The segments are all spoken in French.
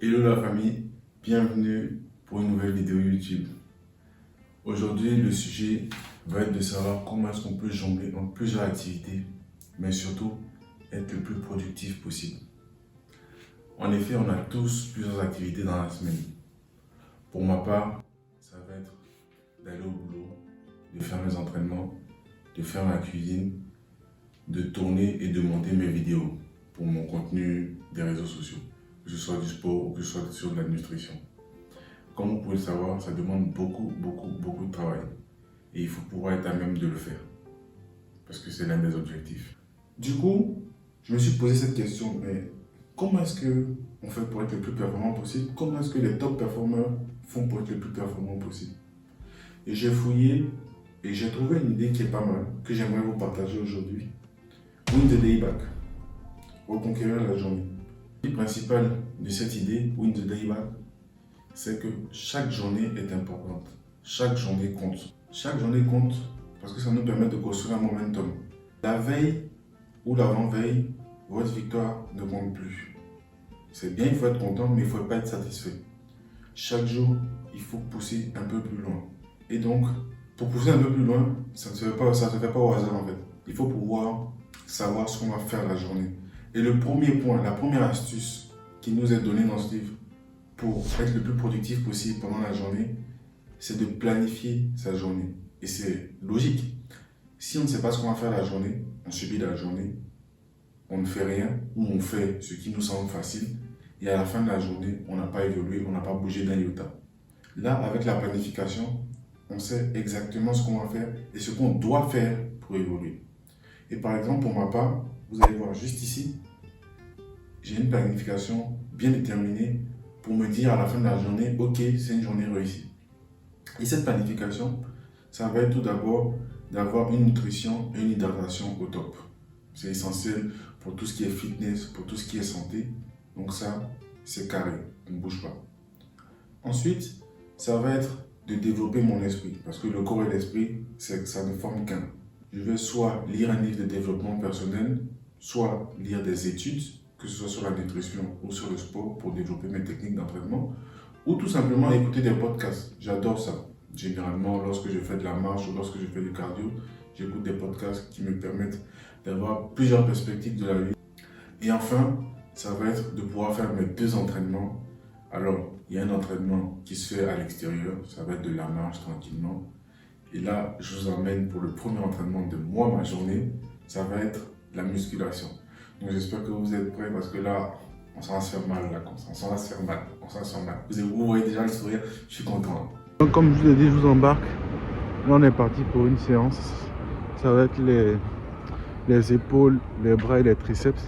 Hello la famille, bienvenue pour une nouvelle vidéo YouTube. Aujourd'hui, le sujet va être de savoir comment est-ce qu'on peut jongler entre plusieurs activités, mais surtout être le plus productif possible. En effet, on a tous plusieurs activités dans la semaine. Pour ma part, ça va être d'aller au boulot, de faire mes entraînements, de faire ma cuisine, de tourner et de monter mes vidéos pour mon contenu des réseaux sociaux, que ce soit du sport ou que ce soit sur de la nutrition. Comme vous pouvez le savoir, ça demande beaucoup de travail et il faut pouvoir être à même de le faire parce que c'est l'un des objectifs. Du coup, je me suis posé cette question, mais comment est-ce qu'on fait pour être le plus performant possible? Comment est-ce que les top performeurs font pour être le plus performant possible? Et j'ai fouillé et j'ai trouvé une idée qui est pas mal, que j'aimerais vous partager aujourd'hui. Win the day back. Reconquérir la journée. Le principal de cette idée, Win the day back, c'est que chaque journée est importante. Chaque journée compte. Chaque journée compte parce que ça nous permet de construire un momentum. La veille ou l'avant-veille, votre victoire ne compte plus. C'est bien, il faut être content, mais il ne faut pas être satisfait. Chaque jour, il faut pousser un peu plus loin. Et donc, pour pousser un peu plus loin, ça ne se fait pas au hasard en fait. Il faut pouvoir savoir ce qu'on va faire la journée. Et le premier point, la première astuce qui nous est donnée dans ce livre pour être le plus productif possible pendant la journée, c'est de planifier sa journée. Et c'est logique. Si on ne sait pas ce qu'on va faire la journée, on subit la journée, on ne fait rien ou on fait ce qui nous semble facile et à la fin de la journée, on n'a pas évolué, on n'a pas bougé d'un iota. Là, avec la planification, on sait exactement ce qu'on va faire et ce qu'on doit faire pour évoluer. Et par exemple, pour ma part, vous allez voir juste ici, j'ai une planification bien déterminée pour me dire à la fin de la journée, ok, c'est une journée réussie. Et cette planification, ça va être tout d'abord d'avoir une nutrition et une hydratation au top. C'est essentiel pour tout ce qui est fitness, pour tout ce qui est santé. Donc ça, c'est carré, on ne bouge pas. Ensuite, ça va être de développer mon esprit, parce que le corps et l'esprit, ça ne forme qu'un. Je vais soit lire un livre de développement personnel, soit lire des études, que ce soit sur la nutrition ou sur le sport pour développer mes techniques d'entraînement, ou tout simplement écouter des podcasts. J'adore ça. Généralement, lorsque je fais de la marche ou lorsque je fais du cardio, j'écoute des podcasts qui me permettent d'avoir plusieurs perspectives de la vie. Et enfin, ça va être de pouvoir faire mes 2 entraînements. Alors, il y a un entraînement qui se fait à l'extérieur, ça va être de la marche tranquillement. Et là, je vous emmène pour le premier entraînement de moi, ma journée, ça va être la musculation. Donc j'espère que vous êtes prêts parce que là, on s'en va se faire mal là, on s'en va se faire mal, Vous voyez déjà le sourire, je suis content. Donc comme je vous l'ai dit, je vous embarque. Là on est parti pour une séance. Ça va être les épaules, les bras et les triceps.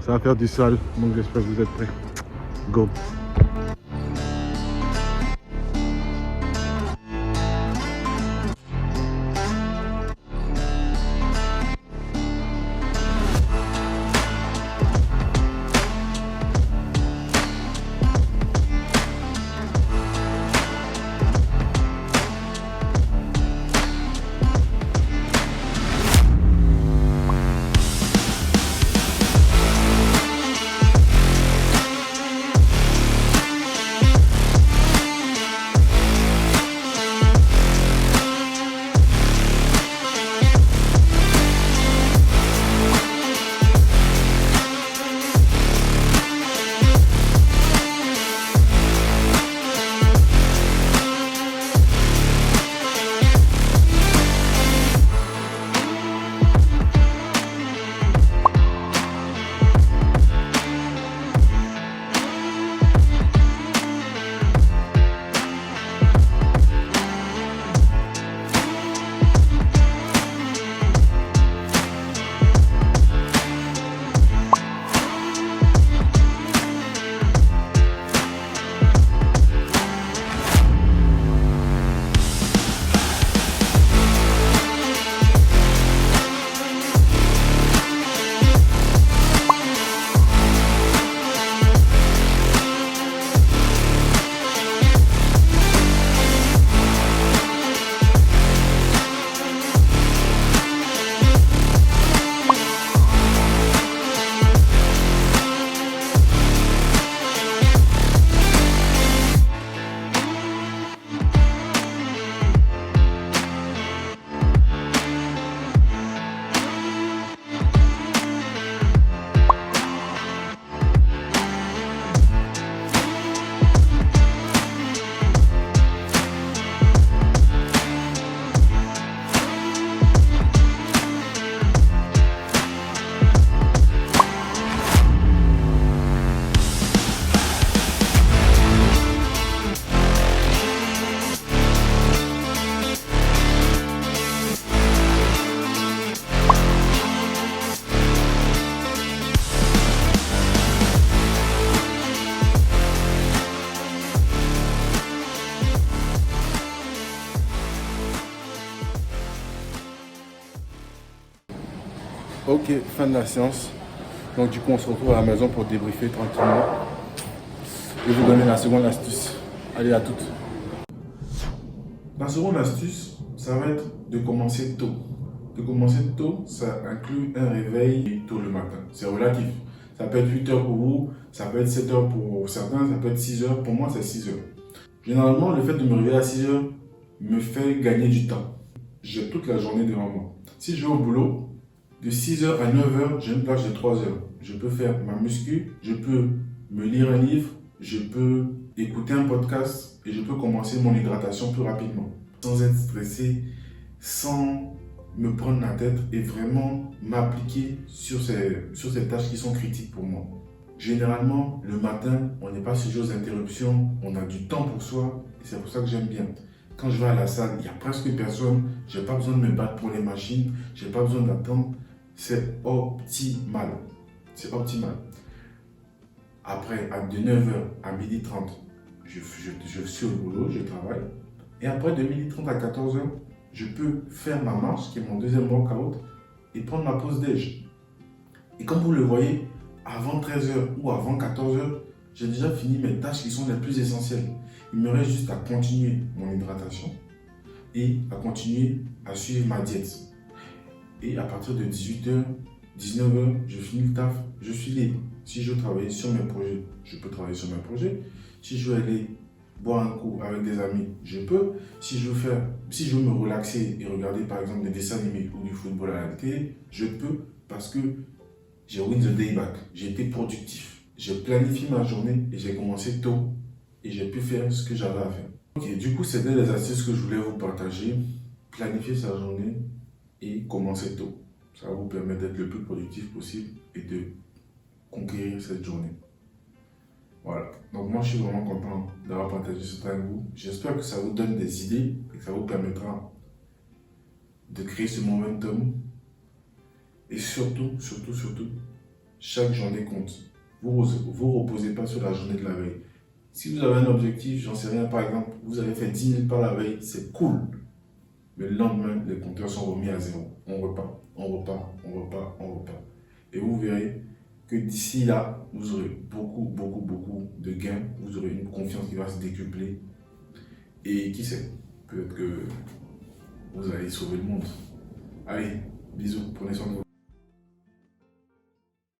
Ça va faire du sale, donc j'espère que vous êtes prêts. Go! Ok, fin de la séance. Donc du coup, on se retrouve à la maison pour débriefer tranquillement. Et vous donner la seconde astuce. Allez, à toutes. La seconde astuce, ça va être de commencer tôt. De commencer tôt, ça inclut un réveil tôt le matin. C'est relatif. Ça peut être 8 heures pour vous, ça peut être 7 heures pour certains, ça peut être 6 heures. Pour moi, c'est 6 heures. Généralement, le fait de me réveiller à 6 heures me fait gagner du temps. J'ai toute la journée devant moi. Si je vais au boulot, de 6 heures à 9 heures, j'ai une plage de 3 heures. Je peux faire ma muscu, je peux me lire un livre, je peux écouter un podcast et je peux commencer mon hydratation plus rapidement. Sans être stressé, sans me prendre la tête et vraiment m'appliquer sur ces tâches qui sont critiques pour moi. Généralement, le matin, on n'est pas sujet aux interruptions, on a du temps pour soi et c'est pour ça que j'aime bien. Quand je vais à la salle, il n'y a presque personne, je n'ai pas besoin de me battre pour les machines, je n'ai pas besoin d'attendre. C'est optimal. C'est optimal. Après, de 9h à 12h30, je suis au boulot, je travaille. Et après, de 12h30 à 14h, je peux faire ma marche, qui est mon deuxième workout, et prendre ma pause déj. Et comme vous le voyez, avant 13h ou avant 14h, j'ai déjà fini mes tâches qui sont les plus essentielles. Il me reste juste à continuer mon hydratation et à continuer à suivre ma diète. Et à partir de 18h, 19h, je finis le taf, je suis libre. Si je veux travailler sur mes projets, je peux travailler sur mes projets. Si je veux aller boire un coup avec des amis, je peux. Si je veux me relaxer et regarder par exemple des dessins animés ou du football à la télé, je peux parce que j'ai win the day back. J'ai été productif. J'ai planifié ma journée et j'ai commencé tôt et j'ai pu faire ce que j'avais à faire. Ok, du coup, c'était les astuces que je voulais vous partager. Planifier sa journée et commencer tôt. Ça va vous permettre d'être le plus productif possible et de conquérir cette journée. Voilà. Donc moi, je suis vraiment content d'avoir partagé ça avec vous. J'espère que ça vous donne des idées et que ça vous permettra de créer ce momentum. Et surtout, chaque journée compte. Vous reposez pas sur la journée de la veille. Si vous avez un objectif, j'en sais rien, par exemple, vous avez fait 10 000 pas la veille, c'est cool. Mais le lendemain, les compteurs sont remis à zéro. On repart. Et vous verrez que d'ici là, vous aurez beaucoup de gains. Vous aurez une confiance qui va se décupler. Et qui sait, peut-être que vous allez sauver le monde. Allez, bisous, prenez soin de vous.